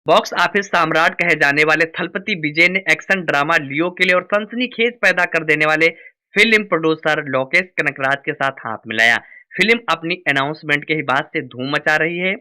Box office सम्राट कहे जाने वाले थलपति विजय ने एक्शन ड्रामा लियो के लिए और सनसनीखेज पैदा कर देने वाले फिल्म प्रोड्यूसर लोकेश कनकराज के साथ हाथ मिलाया। फिल्म अपनी अनाउंसमेंट के ही बाद से धूम मचा रही है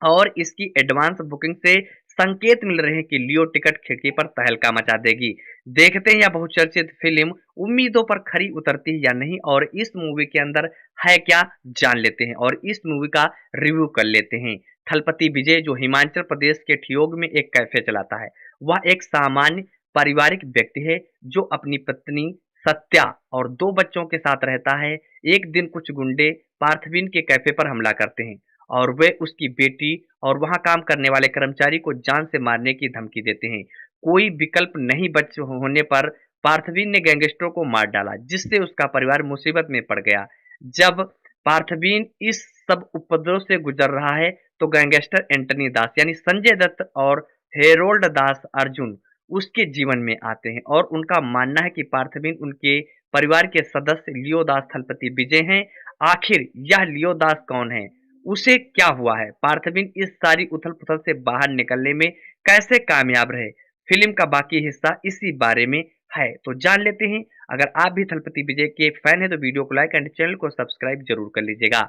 और इसकी एडवांस बुकिंग से संकेत मिल रहे हैं कि लियो टिकट खिड़की पर तहलका मचा देगी। देखते हैं यह बहुचर्चित फिल्म उम्मीदों पर खरी उतरती है या नहीं, और इस मूवी के अंदर है क्या जान लेते हैं और इस मूवी का रिव्यू कर लेते हैं। थलपति विजय जो हिमाचल प्रदेश के ठियोग में एक कैफे चलाता है, वह एक सामान्य पारिवारिक व्यक्ति है जो अपनी पत्नी सत्या और 2 बच्चों के साथ रहता है। एक दिन कुछ गुंडे पार्थवीन के कैफे पर हमला करते हैं और वे उसकी बेटी और वहां काम करने वाले कर्मचारी को जान से मारने की धमकी देते हैं। कोई विकल्प नहीं बच होने पर पार्थवीन ने गैंगस्टरों को मार डाला, जिससे उसका परिवार मुसीबत में पड़ गया। जब पार्थवीन इस सब उपद्रव से गुजर रहा है तो गैंगस्टर एंटनी दास यानी संजय दत्त और हेरोल्ड दास अर्जुन उसके जीवन में आते हैं और उनका मानना है कि पार्थवीन उनके परिवार के सदस्य लियो दास थलपति विजय हैं। आखिर यह लियो दास कौन है, उसे क्या हुआ है, पार्थवीन इस सारी उथल-पुथल से बाहर निकलने में कैसे कामयाब रहे, फिल्म का बाकी हिस्सा इसी बारे में है, तो जान लेते हैं। अगर आप भी थलपति विजय के फैन हैं तो वीडियो को लाइक एंड चैनल को सब्सक्राइब जरूर कर लीजिएगा।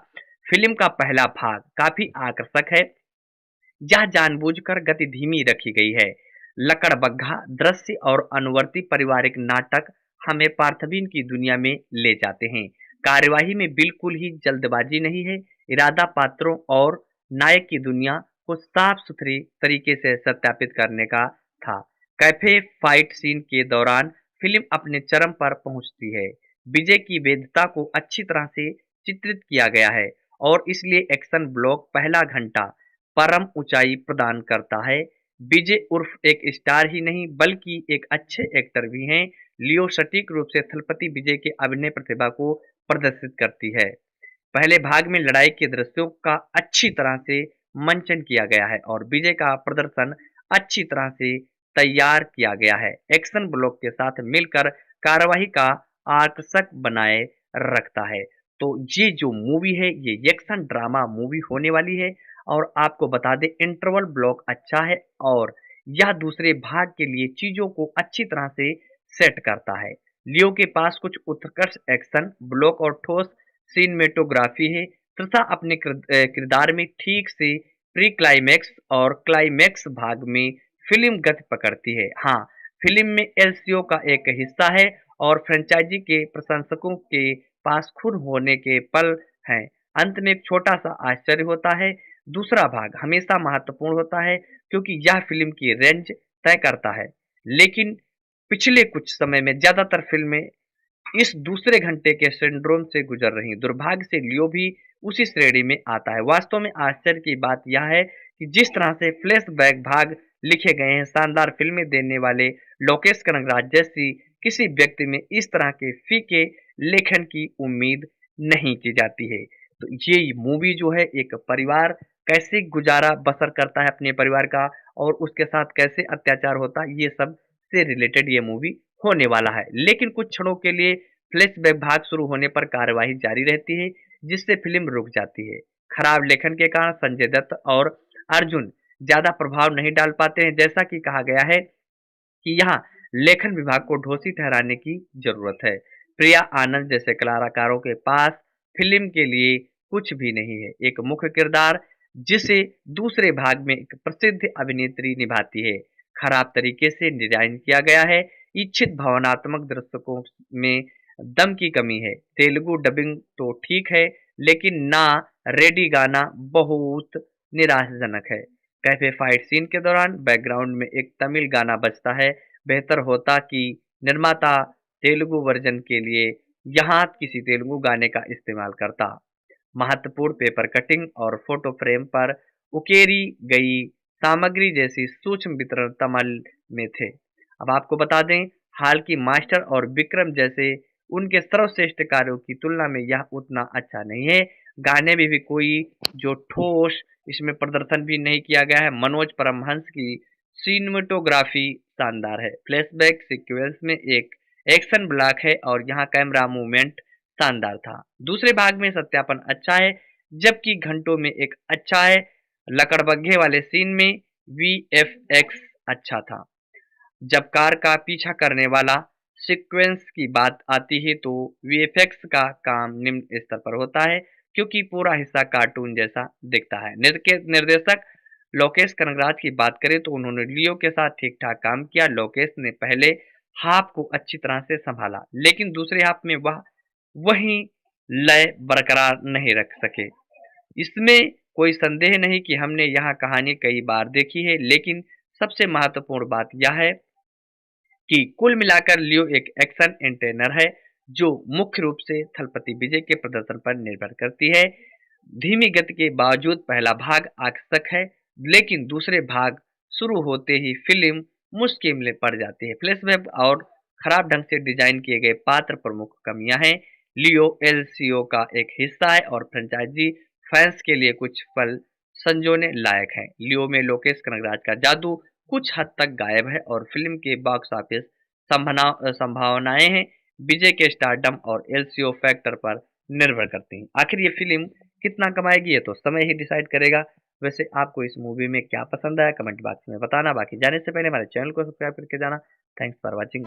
फिल्म का पहला भाग काफी आकर्षक है। यह जानबूझकर गति धीमी रखी गई है। लकड़बग्घा दृश्य और अनुवर्ती पारिवारिक नाटक हमें पार्थवीन की दुनिया में ले जाते हैं। कार्यवाही में बिल्कुल ही जल्दबाजी नहीं है। इरादा पात्रों और नायक की दुनिया को साफ सुथरी तरीके से सत्यापित करने का था। कैफे फाइट सीन के दौरान फिल्म अपने चरम पर पहुंचती है। विजय की वेधता को अच्छी तरह से चित्रित किया गया है और इसलिए एक्शन ब्लॉक पहला घंटा परम ऊंचाई प्रदान करता है। विजय उर्फ एक स्टार ही नहीं बल्कि एक अच्छे एक्टर भी हैं। लियो सटीक रूप से थलपति विजय के अभिनय प्रतिभा को प्रदर्शित करती है। पहले भाग में लड़ाई के दृश्यों का अच्छी तरह से मंचन किया गया है और विजय का प्रदर्शन अच्छी तरह से तैयार किया गया है। एक्शन ब्लॉक के साथ मिलकर कार्यवाही का आकर्षक बनाए रखता है। तो ये जो मूवी है ये एक्शन ड्रामा मूवी होने वाली है और आपको बता दें इंटरवल ब्लॉक अच्छा है और यह दूसरे भाग के लिए चीजों को अच्छी तरह से सेट करता है। लियो के पास कुछ उत्कृष्ट एक्शन ब्लॉक और ठोस सिनेमेटोग्राफी है तथा अपने किरदार में ठीक से प्री क्लाइमैक्स और क्लाइमैक्स भाग में फिल्म गति पकड़ती है। हाँ, फिल्म में एलसीओ का एक हिस्सा है और फ्रेंचाइजी के प्रशंसकों के पास खुद होने के पल हैं। अंत में एक छोटा सा आश्चर्य होता है। दूसरा भाग हमेशा महत्वपूर्ण होता है क्योंकि यह फिल्म की रेंज तय करता है, लेकिन पिछले कुछ समय में ज्यादातर फिल्में इस दूसरे घंटे के सिंड्रोम से गुजर रही। दुर्भाग्य से लियो भी उसी श्रेणी में आता है। वास्तव में आश्चर्य की बात यह है कि जिस तरह से फ्लैशबैक भाग लिखे गए हैं, शानदार फिल्में देने वाले लोकेश कनगराज जैसी किसी व्यक्ति में इस तरह के फीके लेखन की उम्मीद नहीं की जाती है। तो ये मूवी जो है एक परिवार कैसे गुजारा बसर करता है अपने परिवार का और उसके साथ कैसे अत्याचार होता है, ये सब से रिलेटेड ये मूवी होने वाला है। लेकिन कुछ क्षणों के लिए फ्लैशबैक भाग शुरू होने पर कार्यवाही जारी रहती है, जिससे फिल्म रुक जाती है। खराब लेखन के कारण संजय दत्त और अर्जुन ज्यादा प्रभाव नहीं डाल पाते हैं। जैसा कि कहा गया है कि यहाँ लेखन विभाग को दोषी ठहराने की जरूरत है। प्रिया आनंद जैसे कलाकारों के पास फिल्म के लिए कुछ भी नहीं है। एक मुख्य किरदार जिसे दूसरे भाग में एक प्रसिद्ध अभिनेत्री निभाती है, खराब तरीके से डिजाइन किया गया है। इच्छित भावनात्मक दृश्यों में दम की कमी है। तेलुगु डबिंग तो ठीक है, लेकिन ना रेडी गाना बहुत निराशाजनक है। कैफे फाइट सीन के दौरान बैकग्राउंड में एक तमिल गाना बजता है। बेहतर होता कि निर्माता तेलुगु वर्जन के लिए यहाँ किसी तेलुगु गाने का इस्तेमाल करता। महत्वपूर्ण पेपर कटिंग और फोटो फ्रेम पर उकेरी गई सामग्री जैसी सूक्ष्म वितरण तमिल में थे। अब आपको बता दें, हाल की मास्टर और विक्रम जैसे उनके सर्वश्रेष्ठ कार्यों की तुलना में यह उतना अच्छा नहीं है। गाने में भी कोई जो ठोस इसमें प्रदर्शन भी नहीं किया गया है। मनोज परमहंस की सिनेमेटोग्राफी शानदार है। फ्लैशबैक सीक्वेंस में एक एक्शन ब्लॉक है और यहाँ कैमरा मूवमेंट शानदार था। दूसरे भाग में सत्यापन अच्छा है, जबकि घंटों में एक अच्छा है। लकड़बग्घे वाले सीन में वीएफएक्स अच्छा था। जब कार का पीछा करने वाला सीक्वेंस की बात आती है तो वीएफएक्स का काम निम्न स्तर पर होता है क्योंकि पूरा हिस्सा कार्टून जैसा दिखता है। निर्देशक लोकेश कनगराज की बात करें तो उन्होंने लियो के साथ ठीक ठाक काम किया। लोकेश ने पहले हाफ को अच्छी तरह से संभाला लेकिन दूसरे हाफ में वह वही लय बरकरार नहीं रख सके। इसमें कोई संदेह नहीं कि हमने यहाँ कहानी कई बार देखी है, लेकिन सबसे महत्वपूर्ण बात यह है कि कुल मिलाकर लियो एक एक्शन एंटरटेनर है जो मुख्य रूप से थलपति विजय के प्रदर्शन पर निर्भर करती है। धीमी गति के बावजूद पहला भाग आकर्षक है, लेकिन दूसरे भाग शुरू होते ही फिल्म मुश्किल में पड़ जाती है। फ्लैशबैक और खराब ढंग से डिजाइन किए गए पात्र प्रमुख कमियां हैं। लियो एलसीओ का एक हिस्सा है और फ्रेंचाइजी फैंस के लिए कुछ पल संजोने लायक है। लियो में लोकेश कनगराज का जादू कुछ हद तक गायब है और फिल्म के बॉक्स ऑफिस संभावनाएं हैं विजय के स्टारडम और एलसीओ फैक्टर पर निर्भर करती हैं। आखिर ये फिल्म कितना कमाएगी ये तो समय ही डिसाइड करेगा। वैसे आपको इस मूवी में क्या पसंद आया कमेंट बॉक्स में बताना। बाकी जाने से पहले हमारे चैनल को सब्सक्राइब करके जाना। Thanks for watching.